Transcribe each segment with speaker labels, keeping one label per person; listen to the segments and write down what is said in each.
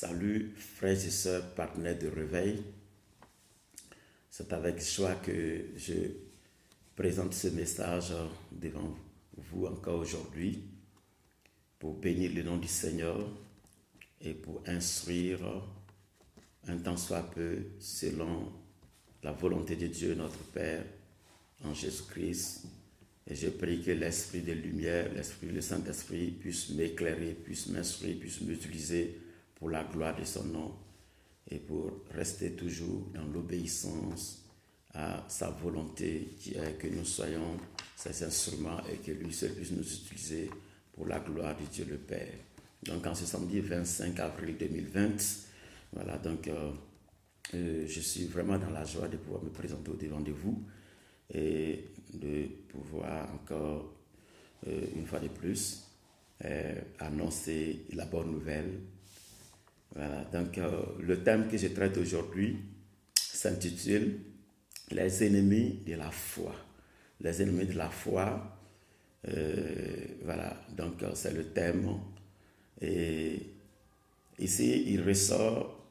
Speaker 1: Salut frères et sœurs, partenaires de réveil. C'est avec joie que je présente ce message devant vous encore aujourd'hui pour bénir le nom du Seigneur et pour instruire un tant soit peu selon la volonté de Dieu notre Père en Jésus-Christ. Et je prie que l'Esprit de lumière, l'Esprit, le Saint-Esprit puisse m'éclairer, puisse m'instruire, puisse m'utiliser pour la gloire de son nom et pour rester toujours dans l'obéissance à sa volonté qui est que nous soyons ses instruments et que lui seul puisse nous utiliser pour la gloire de Dieu le Père. Donc en ce samedi 25 avril 2020, voilà, donc je suis vraiment dans la joie de pouvoir me présenter au devant de vous et de pouvoir encore une fois de plus annoncer la bonne nouvelle. Voilà, donc le thème que je traite aujourd'hui s'intitule « Les ennemis de la foi ». Les ennemis de la foi, voilà, donc c'est le thème. Et ici, il ressort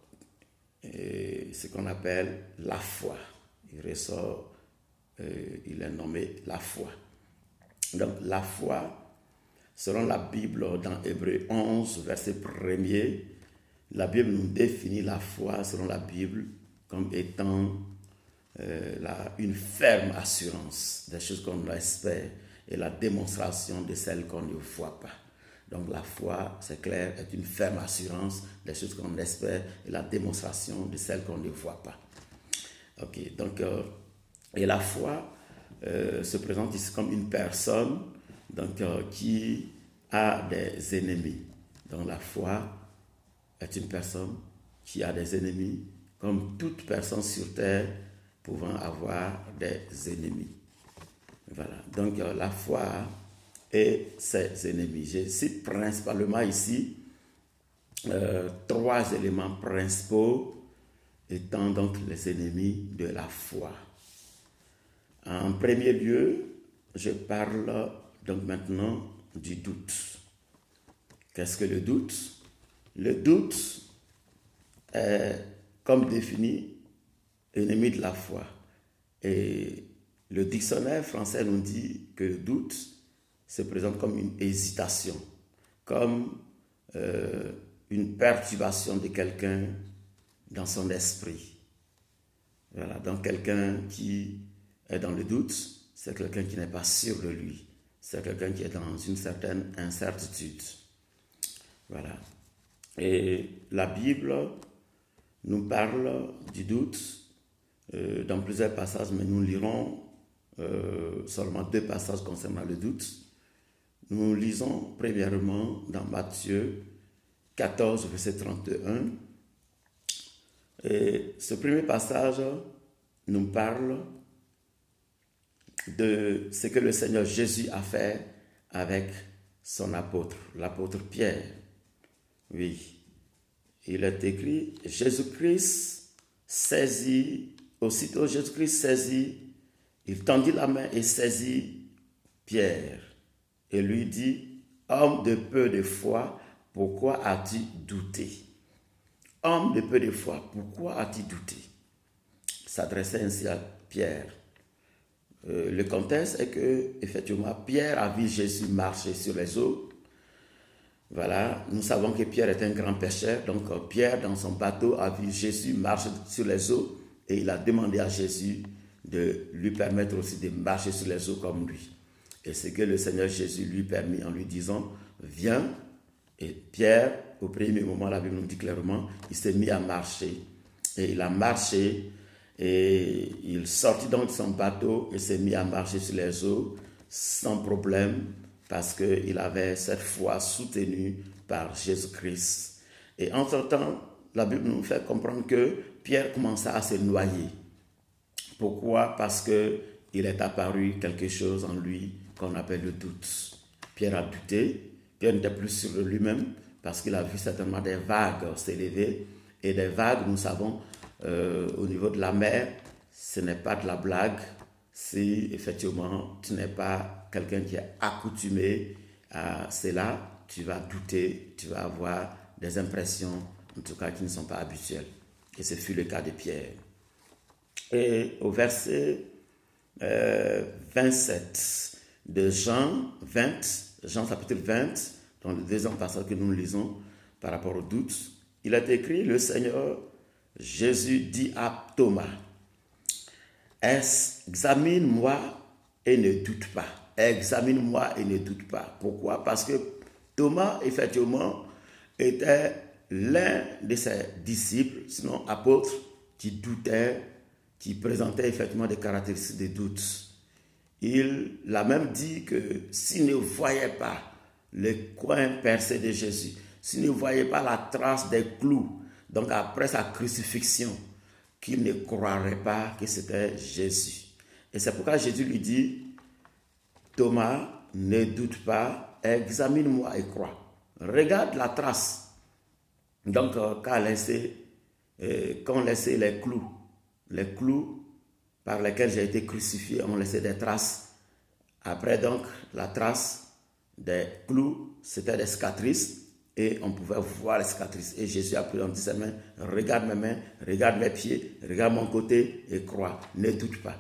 Speaker 1: ce qu'on appelle la foi. Il ressort, il est nommé la foi. Donc la foi, selon la Bible, dans Hébreux 11, verset 1er, la Bible nous définit la foi, selon la Bible, comme étant une ferme assurance des choses qu'on espère et la démonstration de celles qu'on ne voit pas. Donc la foi, c'est clair, est une ferme assurance des choses qu'on espère et la démonstration de celles qu'on ne voit pas. Ok, donc, et la foi se présente ici comme une personne donc, qui a des ennemis. Donc la foi est une personne qui a des ennemis, comme toute personne sur terre pouvant avoir des ennemis. Voilà, donc la foi et ses ennemis. Je cite principalement ici trois éléments principaux étant donc les ennemis de la foi. En premier lieu, je parle donc maintenant du doute. Qu'est-ce que le doute? Le doute est, comme défini, ennemi de la foi. Et le dictionnaire français nous dit que le doute se présente comme une hésitation, comme une perturbation de quelqu'un dans son esprit. Voilà, donc quelqu'un qui est dans le doute, c'est quelqu'un qui n'est pas sûr de lui. C'est quelqu'un qui est dans une certaine incertitude. Voilà. Et la Bible nous parle du doute dans plusieurs passages, mais nous lirons seulement deux passages concernant le doute. Nous lisons premièrement dans Matthieu 14, verset 31. Et ce premier passage nous parle de ce que le Seigneur Jésus a fait avec son apôtre, l'apôtre Pierre. Oui, il est écrit, aussitôt Jésus-Christ saisit, il tendit la main et saisit Pierre et lui dit, « Homme de peu de foi, pourquoi as-tu douté ?» Homme de peu de foi, pourquoi as-tu douté? Il s'adressait ainsi à Pierre. Le contexte est que, effectivement, Pierre a vu Jésus marcher sur les eaux. Voilà, nous savons que Pierre est un grand pêcheur, donc Pierre, dans son bateau, a vu Jésus marcher sur les eaux et il a demandé à Jésus de lui permettre aussi de marcher sur les eaux comme lui. Et c'est que le Seigneur Jésus lui permit en lui disant, viens. Et Pierre, au premier moment, la Bible nous dit clairement, il s'est mis à marcher. Et il a marché et il sortit donc de son bateau et s'est mis à marcher sur les eaux sans problème parce qu'il avait cette foi soutenue par Jésus-Christ. Et entre-temps, la Bible nous fait comprendre que Pierre commença à se noyer. Pourquoi? Parce qu'il est apparu quelque chose en lui qu'on appelle le doute. Pierre a douté. Pierre n'était plus sûr de lui-même parce qu'il a vu certainement des vagues s'élever. Et des vagues, nous savons, au niveau de la mer, ce n'est pas de la blague. Si effectivement tu n'es pas quelqu'un qui est accoutumé à cela, tu vas douter, tu vas avoir des impressions en tout cas qui ne sont pas habituels. Et ce fut le cas de Pierre. Et au verset 27 de Jean 20, Jean chapitre 20, dans le deuxième passage que nous lisons par rapport au doute, il est écrit, le Seigneur Jésus dit à Thomas, examine-moi et ne doute pas. Examine-moi et ne doute pas. Pourquoi? Parce que Thomas, effectivement, était l'un de ses disciples, sinon apôtres, qui doutait, qui présentait effectivement des caractéristiques de doute. Il a même dit que s'il ne voyait pas les coins percés de Jésus, s'il ne voyait pas la trace des clous, donc après sa crucifixion, qu'il ne croirait pas que c'était Jésus. Et c'est pourquoi Jésus lui dit, Thomas, ne doute pas, examine-moi et crois. Regarde la trace. Donc, quand on laissait les clous par lesquels j'ai été crucifié, on laissait des traces. Après, donc, la trace des clous, c'était des cicatrices. Et on pouvait voir les cicatrices. Et Jésus a pris dans ses mains, regarde mes mains, regarde mes pieds, regarde mon côté et crois, ne doute pas.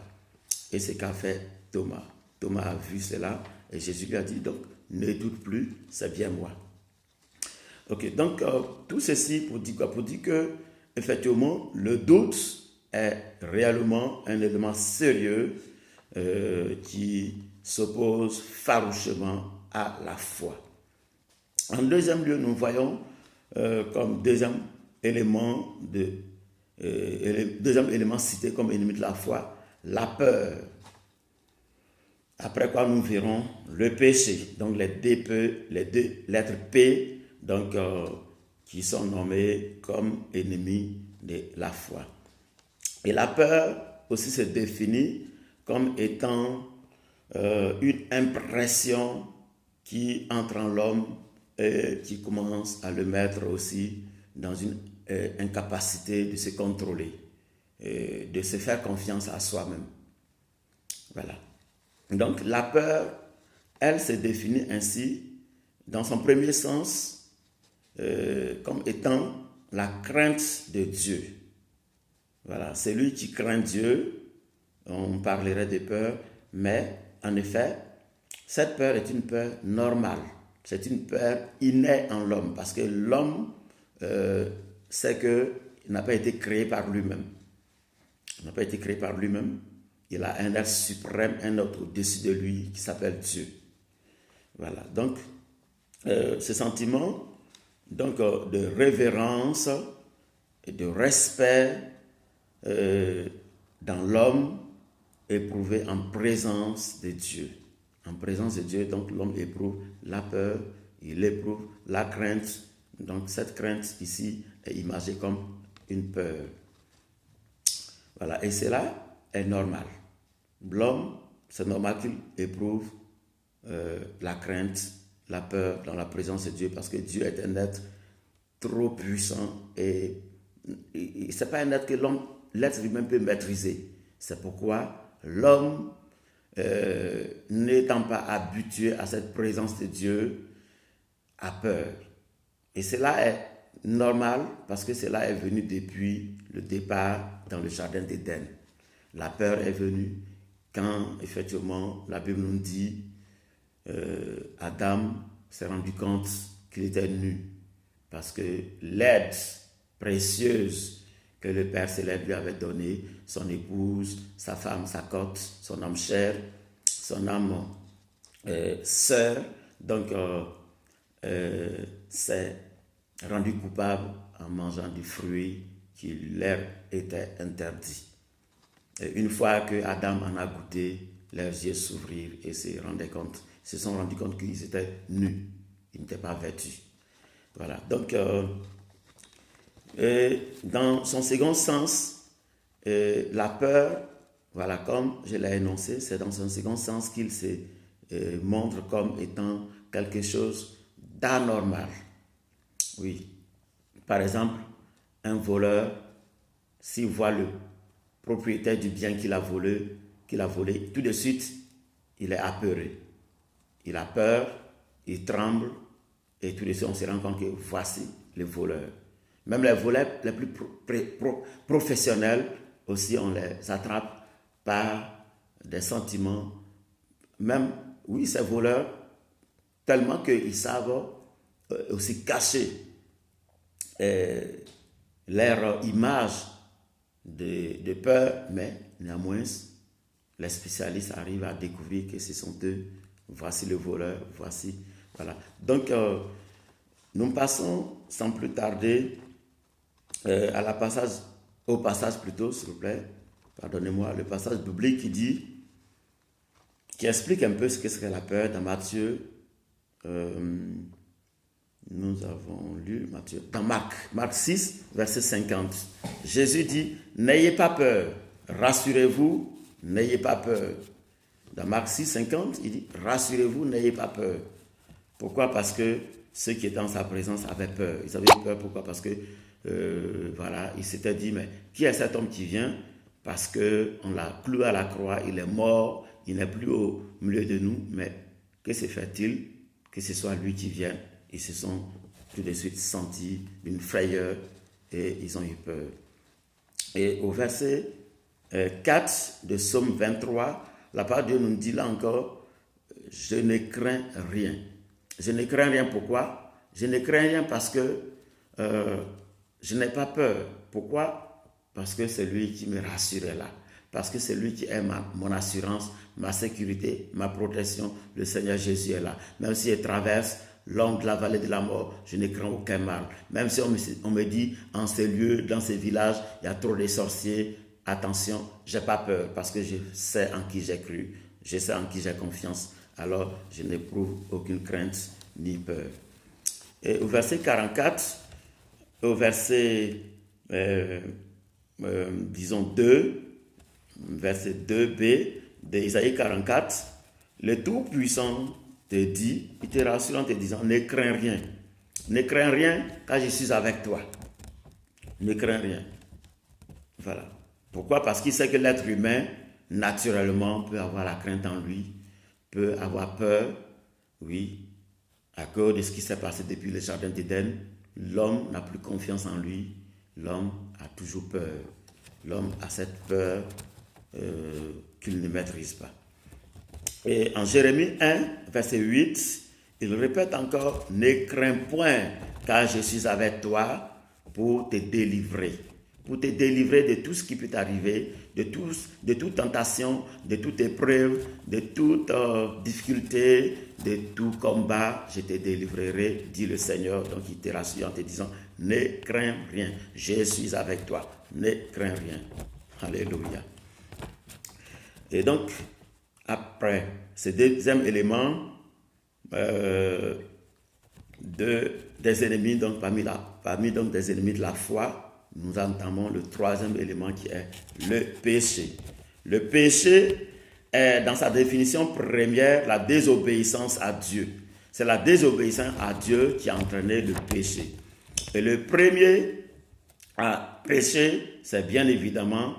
Speaker 1: Et c'est qu'a fait Thomas. Thomas a vu cela et Jésus lui a dit, donc, ne doute plus, c'est bien moi. Ok, donc, tout ceci pour dire quoi? Pour dire que, effectivement, le doute est réellement un élément sérieux qui s'oppose farouchement à la foi. En deuxième lieu, nous voyons comme deuxième élément cité comme ennemi de la foi, la peur. Après quoi, nous verrons le péché, donc les deux lettres P, donc qui sont nommées comme ennemis de la foi. Et la peur aussi se définit comme étant une impression qui entre en l'homme et qui commence à le mettre aussi dans une incapacité de se contrôler, de se faire confiance à soi-même. Voilà. Donc la peur, elle se définit ainsi, dans son premier sens, comme étant la crainte de Dieu. Voilà, celui qui craint Dieu, on parlerait de peur, mais en effet, cette peur est une peur normale. C'est une peur innée en l'homme, parce que l'homme sait qu'il n'a pas été créé par lui-même. Il n'a pas été créé par lui-même. Il a un être suprême, un autre au-dessus de lui qui s'appelle Dieu. Voilà, donc ce sentiment donc, de révérence et de respect dans l'homme éprouvé en présence de Dieu. En présence de Dieu, donc l'homme éprouve la peur, il éprouve la crainte. Donc cette crainte ici est imagée comme une peur. Voilà, et cela est normal. L'homme, c'est normal qu'il éprouve la crainte, la peur dans la présence de Dieu, parce que Dieu est un être trop puissant et ce n'est pas un être que l'être lui-même peut maîtriser. C'est pourquoi l'homme, n'étant pas habitué à cette présence de Dieu, a peur. Et cela est normal parce que cela est venu depuis le départ dans le jardin d'Éden. La peur est venue quand, effectivement, la Bible nous dit Adam s'est rendu compte qu'il était nu parce que l'aide précieuse que le Père Céleste lui avait donnée, son épouse, sa femme, sa cotte, son âme chère, son âme sœur, donc s'est rendu coupable en mangeant du fruit qui leur était interdit. Et une fois que Adam en a goûté, leurs yeux s'ouvrirent et se sont rendus compte qu'ils étaient nus, ils n'étaient pas vêtus. Voilà, donc dans son second sens, la peur, voilà, comme je l'ai énoncé, c'est dans son second sens qu'il se montre comme étant quelque chose d'anormal. Oui, par exemple, un voleur, s'il voit le propriétaire du bien qu'il a volé, tout de suite, il est apeuré. Il a peur, il tremble, et tout de suite, on se rend compte que voici le voleur. Même les voleurs les plus professionnels aussi, on les attrape par des sentiments. Même, oui, ces voleurs, tellement qu'ils savent aussi cacher leur image de peur, mais néanmoins, les spécialistes arrivent à découvrir que ce sont eux. Voici le voleur, voici. Voilà. Donc, nous passons sans plus tarder au passage plutôt, s'il vous plaît. Pardonnez-moi, le passage biblique qui explique un peu ce que serait la peur dans Matthieu. Nous avons lu Matthieu, dans Marc 6, verset 50. Jésus dit, n'ayez pas peur, rassurez-vous, n'ayez pas peur. Dans Marc 6, 50, il dit, rassurez-vous, n'ayez pas peur. Pourquoi? Parce que ceux qui étaient en sa présence avaient peur. Ils avaient peur, pourquoi? Parce que, voilà, ils s'étaient dit, mais qui est cet homme qui vient? Parce qu'on l'a cloué à la croix, il est mort, il n'est plus au milieu de nous, mais que se fait-il que ce soit lui qui vienne? Ils se sont tout de suite sentis une frayeur et ils ont eu peur. Et au verset 4 de Psaume 23, la parole de Dieu nous dit là encore, je ne crains rien. Je ne crains rien, pourquoi? Je ne crains rien parce que je n'ai pas peur. Pourquoi? Parce que c'est lui qui me rassurait là. Parce que c'est lui qui est mon assurance, ma sécurité, ma protection. Le Seigneur Jésus est là. Même si je traverse l'ombre de la vallée de la mort, je ne crains aucun mal. Même si on me dit, en ces lieux, dans ces villages, il y a trop de sorciers, attention, je n'ai pas peur parce que je sais en qui j'ai cru, je sais en qui j'ai confiance. Alors, je n'éprouve aucune crainte ni peur. Et au verset 44, au verset, disons 2, verset 2b d'Ésaïe 44, le Tout-Puissant te dit, il te rassure en te disant, ne crains rien. Ne crains rien car je suis avec toi. Ne crains rien. Voilà. Pourquoi? Parce qu'il sait que l'être humain, naturellement, peut avoir la crainte en lui, peut avoir peur, oui, à cause de ce qui s'est passé depuis le jardin d'Éden. L'homme n'a plus confiance en lui, l'homme a toujours peur. L'homme a cette peur qu'il ne maîtrise pas. Et en Jérémie 1, verset 8, il répète encore, ne crains point, car je suis avec toi pour te délivrer. Pour te délivrer de tout ce qui peut t'arriver, de toute tentation, de toute épreuve, de toute difficulté, de tout combat, je te délivrerai, dit le Seigneur. Donc il te rassure en te disant, ne crains rien, je suis avec toi, ne crains rien. Alléluia. Et donc, après ce deuxième élément des ennemis, donc parmi donc des ennemis de la foi, nous entamons le troisième élément qui est le péché. Le péché est, dans sa définition première, la désobéissance à Dieu. C'est la désobéissance à Dieu qui a entraîné le péché. Et le premier à pécher, c'est bien évidemment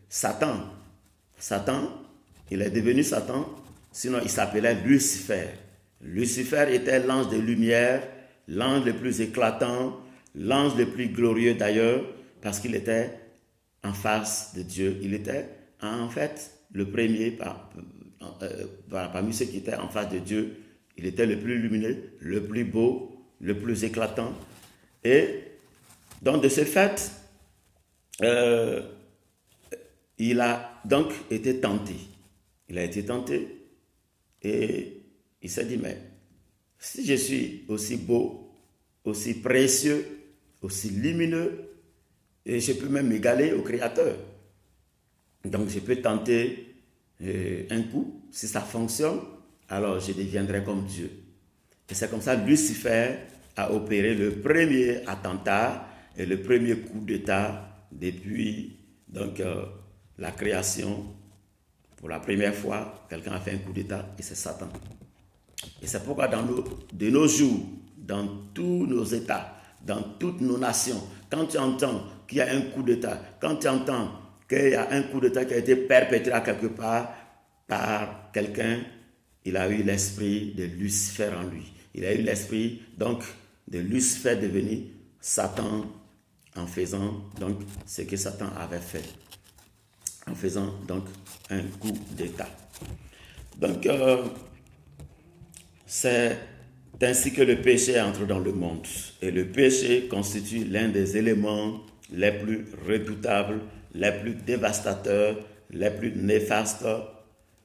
Speaker 1: Satan. Satan, il est devenu Satan, sinon il s'appelait Lucifer. Lucifer était l'ange de lumière, l'ange le plus éclatant, l'ange le plus glorieux d'ailleurs, parce qu'il était en face de Dieu. Il était en fait le premier parmi ceux qui étaient en face de Dieu. Il était le plus lumineux, le plus beau, le plus éclatant. Et donc de ce fait, il a donc été tenté. Il a été tenté et il s'est dit, mais si je suis aussi beau, aussi précieux, aussi lumineux, et je peux même m'égaler au Créateur. Donc je peux tenter un coup. Si ça fonctionne, alors je deviendrai comme Dieu. Et c'est comme ça que Lucifer a opéré le premier attentat et le premier coup d'État depuis donc, la création. Pour la première fois, quelqu'un a fait un coup d'État et c'est Satan. Et c'est pourquoi de nos jours, dans tous nos États, dans toutes nos nations, quand tu entends qu'il y a un coup d'État, quand tu entends qu'il y a un coup d'État qui a été perpétré à quelque part par quelqu'un, il a eu l'esprit de Lucifer en lui. Il a eu l'esprit donc de Lucifer devenu Satan en faisant donc ce que Satan avait fait, en faisant donc un coup d'État. Donc, c'est ainsi que le péché entre dans le monde. Et le péché constitue l'un des éléments les plus redoutables, les plus dévastateurs, les plus néfastes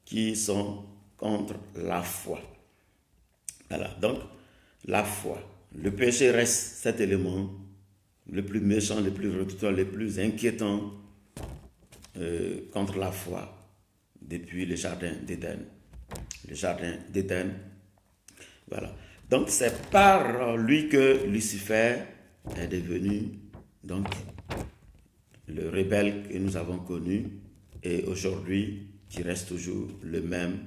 Speaker 1: qui sont contre la foi. Voilà, donc la foi. Le péché reste cet élément le plus méchant, le plus redoutable, le plus inquiétant contre la foi depuis le jardin d'Éden. Le jardin d'Éden. Voilà. Donc c'est par lui que Lucifer est devenu donc le rebelle que nous avons connu et aujourd'hui qui reste toujours le même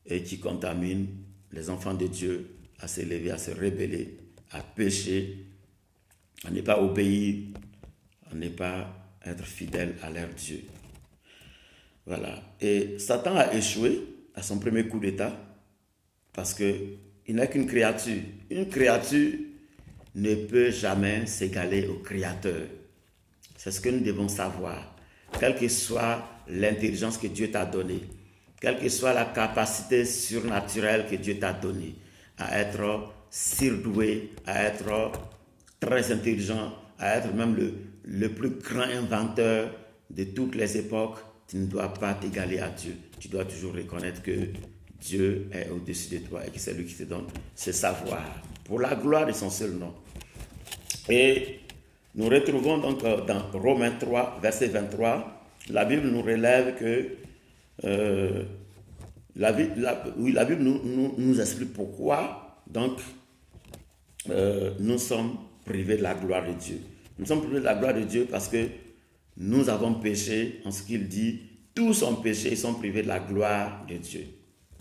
Speaker 1: et qui contamine les enfants de Dieu à s'élever, à se rebeller, à pécher, à ne pas obéir, à ne pas être fidèle à leur Dieu. Voilà. Et Satan a échoué à son premier coup d'État parce qu'il n'est qu'une créature. Une créature ne peut jamais s'égaler au Créateur. C'est ce que nous devons savoir. Quelle que soit l'intelligence que Dieu t'a donnée, quelle que soit la capacité surnaturelle que Dieu t'a donnée, à être surdoué, à être très intelligent, à être même le plus grand inventeur de toutes les époques, tu ne dois pas t'égaler à Dieu. Tu dois toujours reconnaître que Dieu est au-dessus de toi et que c'est lui qui te donne ce savoir pour la gloire de son seul nom. Et nous retrouvons donc dans Romains 3, verset 23, la Bible nous relève que la Bible nous explique pourquoi donc nous sommes privés de la gloire de Dieu. Nous sommes privés de la gloire de Dieu parce que nous avons péché en ce qu'il dit, tous ont péché, ils sont privés de la gloire de Dieu.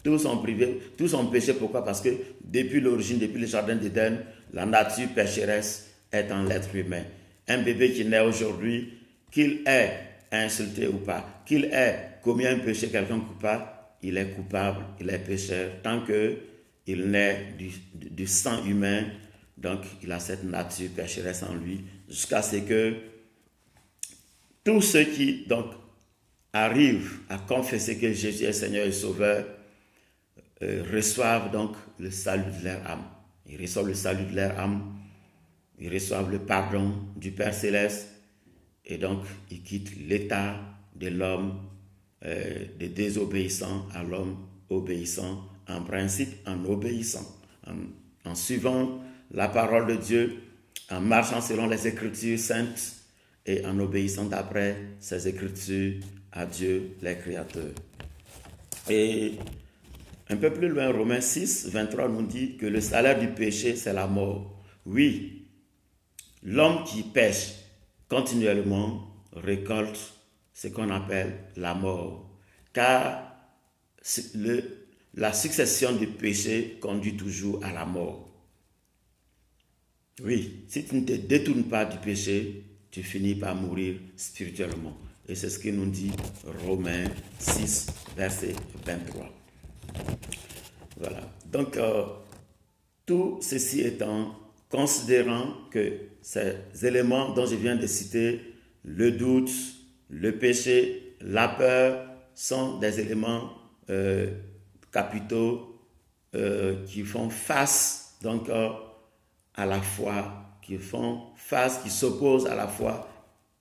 Speaker 1: Tous ont péché, pourquoi? Parce que depuis l'origine, depuis le jardin d'Éden, la nature pécheresse est en l'être humain. Un bébé qui naît aujourd'hui, qu'il ait insulté ou pas, qu'il ait commis un péché, quelqu'un coupable, il est coupable, il est pécheur, tant qu'il naît du sang humain, donc il a cette nature pécheresse en lui, jusqu'à ce que tous ceux qui donc arrivent à confesser que Jésus est Seigneur et Sauveur reçoivent donc le salut de leur âme. Ils reçoivent le salut de leur âme, ils reçoivent le pardon du Père Céleste et donc ils quittent l'état de l'homme de désobéissant à l'homme obéissant, en principe en obéissant, en suivant la parole de Dieu, en marchant selon les Écritures saintes et en obéissant d'après ces Écritures à Dieu, les créateurs. Et un peu plus loin, Romains 6, 23 nous dit que le salaire du péché, c'est la mort. Oui, l'homme qui pêche continuellement récolte ce qu'on appelle la mort. Car la succession du péché conduit toujours à la mort. Oui, si tu ne te détournes pas du péché, tu finis par mourir spirituellement. Et c'est ce que nous dit Romains 6, verset 23. Voilà. Donc, tout ceci étant, considérant que ces éléments dont je viens de citer, le doute, le péché, la peur, sont des éléments capitaux qui font face donc à la foi, qui s'opposent à la foi,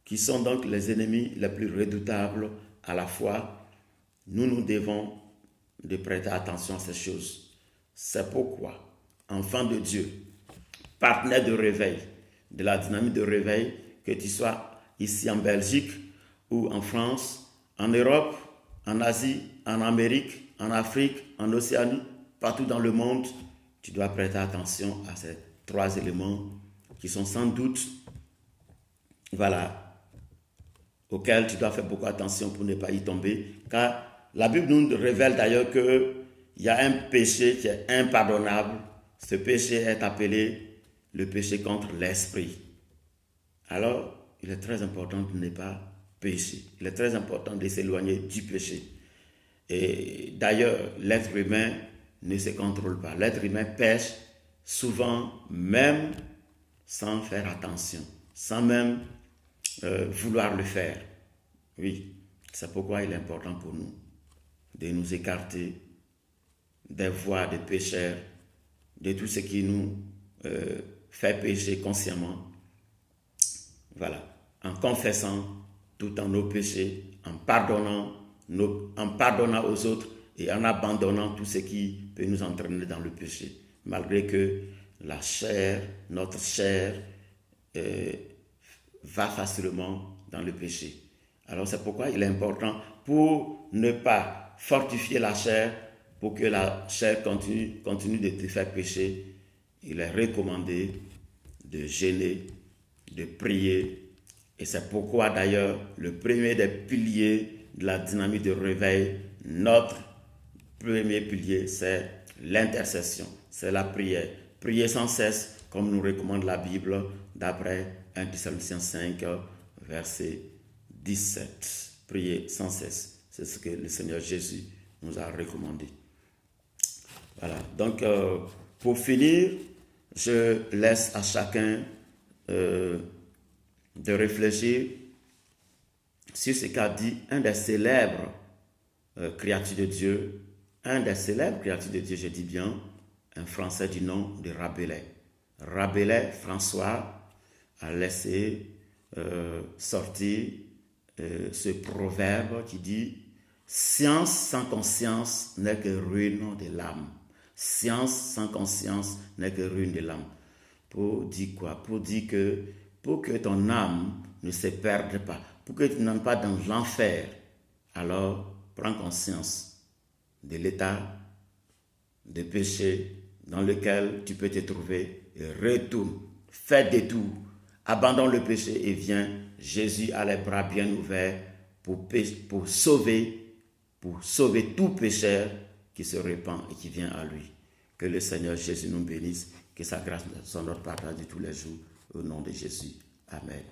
Speaker 1: qui sont donc les ennemis les plus redoutables à la foi. Nous devons de prêter attention à ces choses. C'est pourquoi, enfant de Dieu, partenaire de réveil, de la dynamique de réveil, que tu sois ici en Belgique ou en France, en Europe, en Asie, en Amérique, en Afrique, en Océanie, partout dans le monde, tu dois prêter attention à ces trois éléments qui sont sans doute, auxquels tu dois faire beaucoup attention pour ne pas y tomber, car la Bible nous révèle d'ailleurs qu'il y a un péché qui est impardonnable. Ce péché est appelé le péché contre l'esprit. Alors, il est très important de ne pas pécher. Il est très important de s'éloigner du péché. Et d'ailleurs, l'être humain ne se contrôle pas. L'être humain pêche souvent, même sans faire attention, sans même vouloir le faire. Oui, c'est pourquoi il est important pour nous de nous écarter des voies des pécheurs, de tout ce qui nous fait pécher consciemment. Voilà, en confessant tout en nos péchés, en pardonnant aux autres et en abandonnant tout ce qui peut nous entraîner dans le péché, malgré que la chair, notre chair, va facilement dans le péché. Alors c'est pourquoi il est important, pour ne pas fortifier la chair, pour que la chair continue de te faire pécher, il est recommandé de jeûner, de prier. Et c'est pourquoi d'ailleurs le premier des piliers de la dynamique de réveil, notre premier pilier, c'est l'intercession, c'est la prière. Prier sans cesse, comme nous recommande la Bible, d'après 1 Thessaloniciens 5, verset 17. Prier sans cesse, c'est ce que le Seigneur Jésus nous a recommandé. Voilà, donc pour finir, je laisse à chacun de réfléchir sur ce qu'a dit un des célèbres créatures de Dieu, je dis bien, un Français du nom de Rabelais. Rabelais, François, a laissé sortir ce proverbe qui dit « Science sans conscience n'est que ruine de l'âme. » Science sans conscience n'est que ruine de l'âme. Pour dire quoi? Pour dire que pour que ton âme ne se perde pas, pour que tu n'entres pas dans l'enfer, alors prends conscience de l'état de péché dans lequel tu peux te trouver et retourne, fais détour, abandonne le péché et viens. Jésus a les bras bien ouverts pour sauver tout pécheur qui se répand et qui vient à lui. Que le Seigneur Jésus nous bénisse, que sa grâce soit notre partage de tous les jours, au nom de Jésus. Amen.